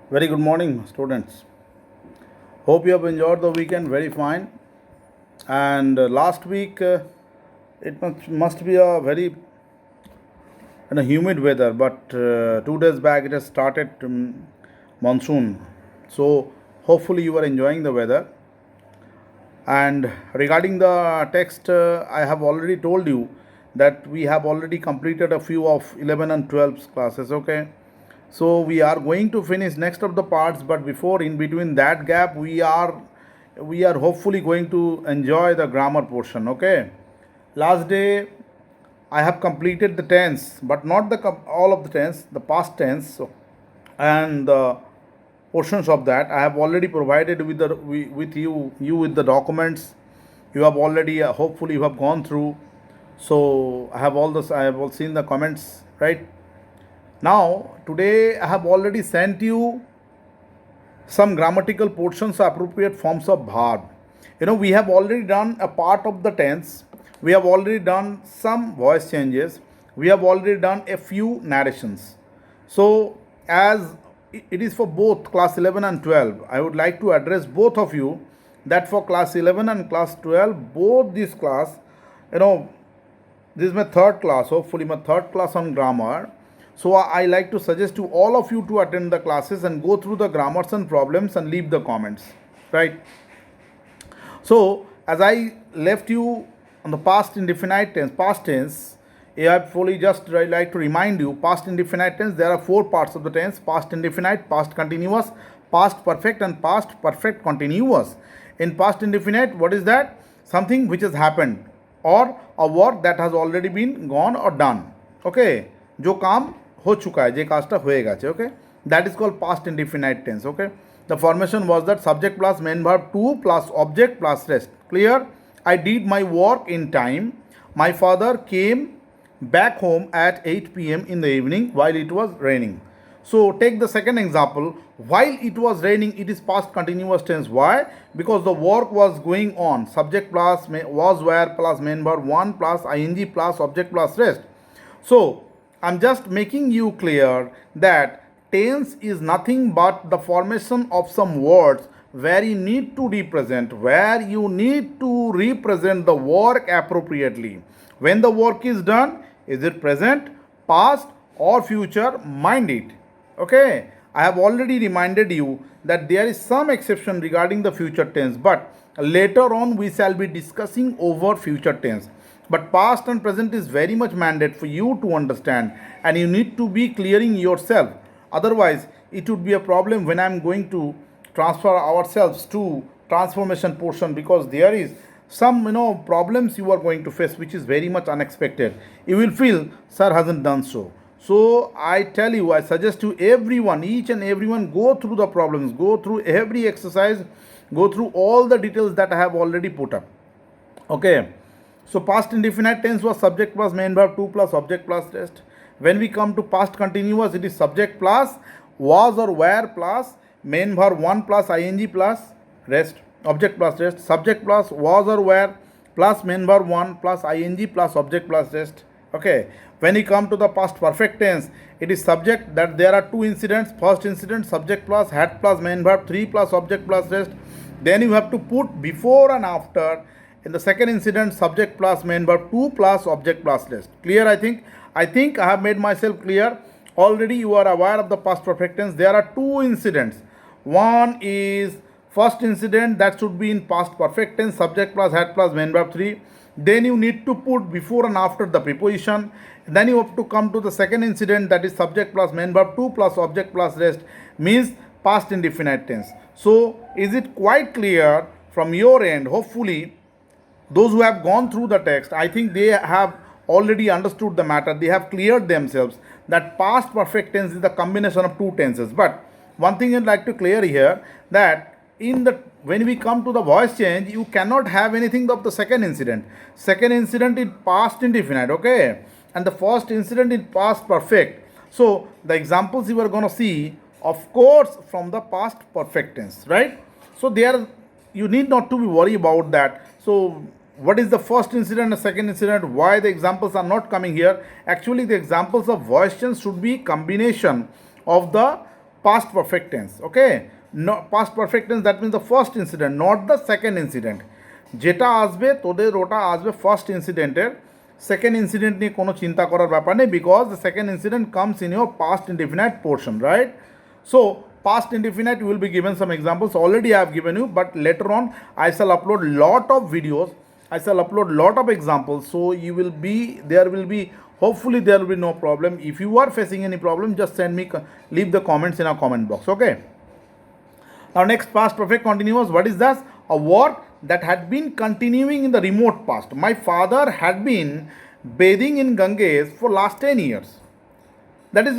Very good morning, students. Hope you have enjoyed the weekend very fine. And last week, it must be a very humid weather, but 2 days back it has started monsoon. So hopefully you are enjoying the weather. And regarding the text, I have already told you that we have already completed a few of 11 and 12 classes. Okay. So we are going to finish next of the parts, but before in between that gap we are hopefully going to enjoy the grammar portion. Okay. Last day I have completed the tense, but not the all of the tense, the past tense. And the portions of that I have already provided with the with you with the documents. You have already hopefully you have gone through. So I have all this. I have all seen the comments, right? Now today I have already sent you some grammatical portions, appropriate forms of verb. We have already done a part of the tense. We have already done some voice changes. We have already done a few narrations. So as it is for both class 11 and 12, I would like to address both of you that for class 11 and class 12, both this class, this is my third class, hopefully my third class on grammar. So I like to suggest to all of you to attend the classes and go through the grammars and problems and leave the comments, right? So as I left you on the past indefinite tense, past tense, I fully just like to remind you, past indefinite tense, there are four parts of the tense: past indefinite, past continuous, past perfect, and past perfect continuous. In past indefinite, what is that? Something which has happened or a work that has already been gone or done. Okay, जो काम हो चुका है, जे काजटा होए गेছে. Okay, that is called past indefinite tense. Okay, the formation was that subject plus main verb 2 plus object plus rest. Clear? I did my work in time. My father came back home at 8 p.m. in the evening while it was raining. So take the second example. While it was raining, it is past continuous tense. Why? Because the work was going on. Subject plus was where plus main verb 1 plus ing plus object plus rest. So I'm just making you clear that tense is nothing but the formation of some words where you need to represent the work appropriately. When the work is done, is it present, past, or future? Mind it. Okay, I have already reminded you that there is some exception regarding the future tense, but later on we shall be discussing over future tense. But past and present is very much mandate for you to understand, and you need to be clearing yourself. Otherwise, it would be a problem when I am going to transfer ourselves to transformation portion, because there is some problems you are going to face which is very much unexpected. You will feel sir hasn't done so. So I tell you, I suggest to everyone, each and everyone, go through the problems, go through every exercise, go through all the details that I have already put up. Okay, so past indefinite tense was subject plus main verb 2 plus object plus rest. When we come to past continuous, it is subject plus was or were plus main verb 1 plus ing plus rest, object plus rest. Subject plus was or were plus main verb 1 plus ing plus object plus rest. Okay, when you come to the past perfect tense, it is subject that there are two incidents. First incident, subject plus had plus main verb 3 plus object plus rest. Then you have to put before and after. In the second incident, subject plus main verb 2 plus object plus rest. Clear? I think I have made myself clear. Already you are aware of the past perfect tense. There are two incidents. One is first incident, that should be in past perfect tense, subject plus had plus main verb 3. Then you need to put before and after the preposition. Then you have to come to the second incident, that is subject plus main verb 2 plus object plus rest, means past indefinite tense. So is it quite clear from your end? Hopefully those who have gone through the text, I think they have already understood the matter. They have cleared themselves that past perfect tense is the combination of two tenses. But one thing I'd like to clear here, that when we come to the voice change, you cannot have anything of the second incident. Second incident is past indefinite, okay, and the first incident is past perfect. So the examples you are going to see, of course, from the past perfect tense, right? So there you need not to be worried about that. So what is the first incident and second incident? Why the examples are not coming here? Actually, the examples of voice change should be combination of the past perfect tense. Okay, no, past perfect tense, that means the first incident, not the second incident. যেটা আসবে তোদের ওটা আসবে first ইনসিডেন্টের, second incident নিয়ে কোনো চিন্তা করার ব্যাপার নেই, because the second incident comes in your past indefinite portion, right? So past indefinite you will be given some examples, already I have given you, but later on I shall upload lot of videos, I shall upload lot of examples, so you will be, there will be, hopefully there will be no problem. If you are facing any problem, just send me, leave the comments in our comment box. Okay, now next, past perfect continuous. What is that? A work that had been continuing in the remote past. My father had been bathing in Ganges for last 10 years. That is,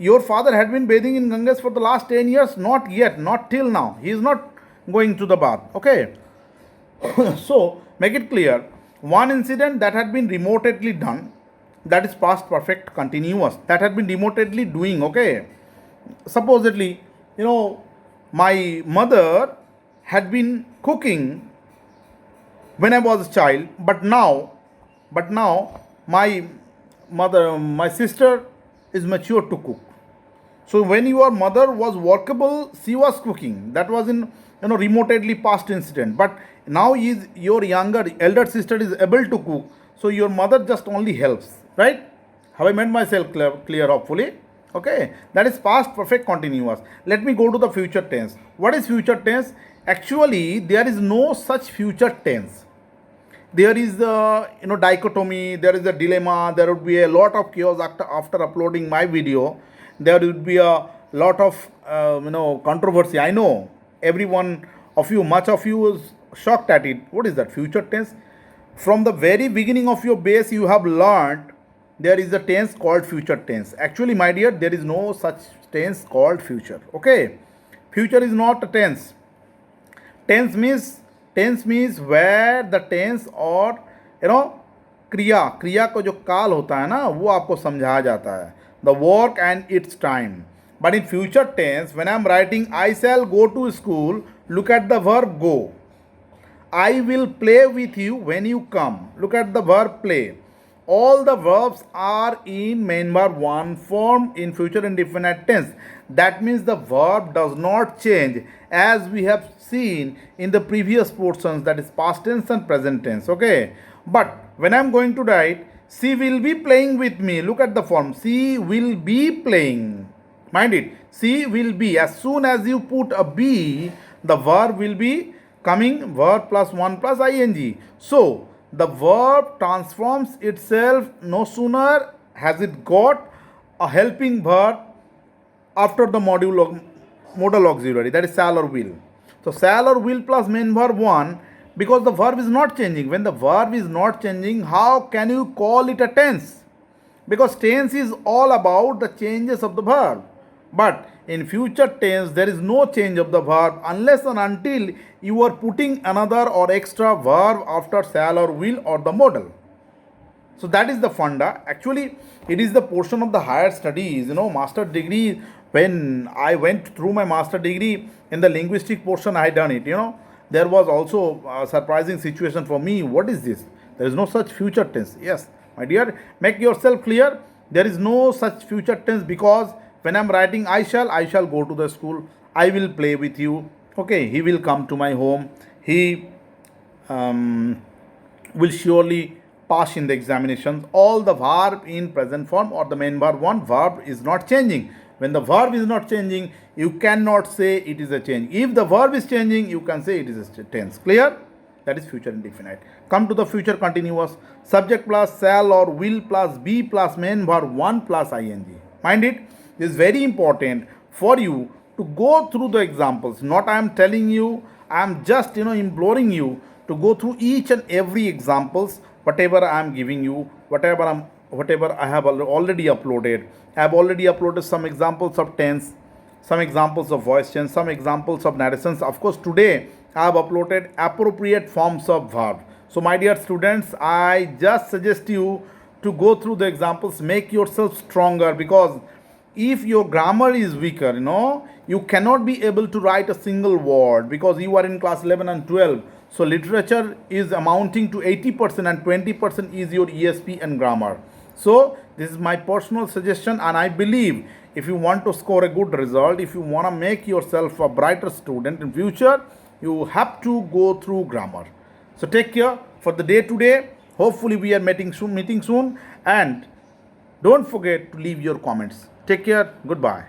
your father had been bathing in Ganges for the last 10 years. Not yet, not till now, he is not going to the bath. Okay, so make it clear, one incident that had been remotely done, that is past perfect continuous, that had been remotely doing. Okay, supposedly, my mother had been cooking when I was a child, but now my sister is mature to cook. So when your mother was workable, she was cooking. That was in remotely past incident. But now is your elder sister is able to cook. So your mother just only helps, right? Have I made myself clear? Hopefully. Okay, that is past perfect continuous. Let me go to the future tense. What is future tense? Actually, there is no such future tense. There is a dichotomy, there is a dilemma, there would be a lot of chaos after uploading my video. There would be a lot of controversy. I know everyone of you, much of you is shocked at it. What is that future tense? From the very beginning of your base you have learned there is a tense called future tense. Actually, my dear, there is no such tense called future. Okay, future is not a tense. Tense means where the tense और क्रिया को जो काल होता है ना, वो आपको समझाया जाता है, the work and its time. But in future tense, when I am writing I shall go to school, look at the verb go. I will play with you when you come, look at the verb play. All the verbs are in main verb 1 form in future indefinite tense. That means the verb does not change, as we have seen in the previous portions, that is past tense and present tense. Okay, but when I am going to write she will be playing with me, look at the form, she will be playing. Mind it, she will be, as soon as you put a be, the verb will be coming, verb plus 1 plus ing. So the verb transforms itself no sooner has it got a helping verb after the modal auxiliary, that is shall or will. So shall or will plus main verb 1, because the verb is not changing. When the verb is not changing, how can you call it a tense? Because tense is all about the changes of the verb. But in future tense, there is no change of the verb unless and until you are putting another or extra verb after shall or will or the modal. So that is the funda. Actually, it is the portion of the higher studies, master degree. When I went through my master degree, in the linguistic portion I had done it. There was also a surprising situation for me. What is this? There is no such future tense. Yes, my dear, make yourself clear. There is no such future tense, because when I am writing I shall go to the school, I will play with you. Okay, he will come to my home, he will surely pass in the examinations. All the verb in present form or the main verb 1, verb is not changing. When the verb is not changing, you cannot say it is a change. If the verb is changing, you can say it is a tense. Clear? That is future indefinite. Come to the future continuous. Subject plus shall or will plus be plus main verb 1 plus ing. Mind it, this is very important for you to go through the examples. Not I am telling you, I am just imploring you to go through each and every examples, whatever I am giving you, whatever I have already uploaded. I have already uploaded some examples of tense, some examples of voice change, some examples of narrations. Of course, today I have uploaded appropriate forms of verb. So my dear students, I just suggest you to go through the examples, make yourself stronger, because if your grammar is weaker, you cannot be able to write a single word, because you are in class 11 and 12. So literature is amounting to 80% and 20% is your ESP and grammar. So this is my personal suggestion, and I believe If you want to score a good result, if you want to make yourself a brighter student in future, you have to go through grammar. So take care for the day today. Hopefully we are meeting soon, and don't forget to leave your comments. Take care. Goodbye.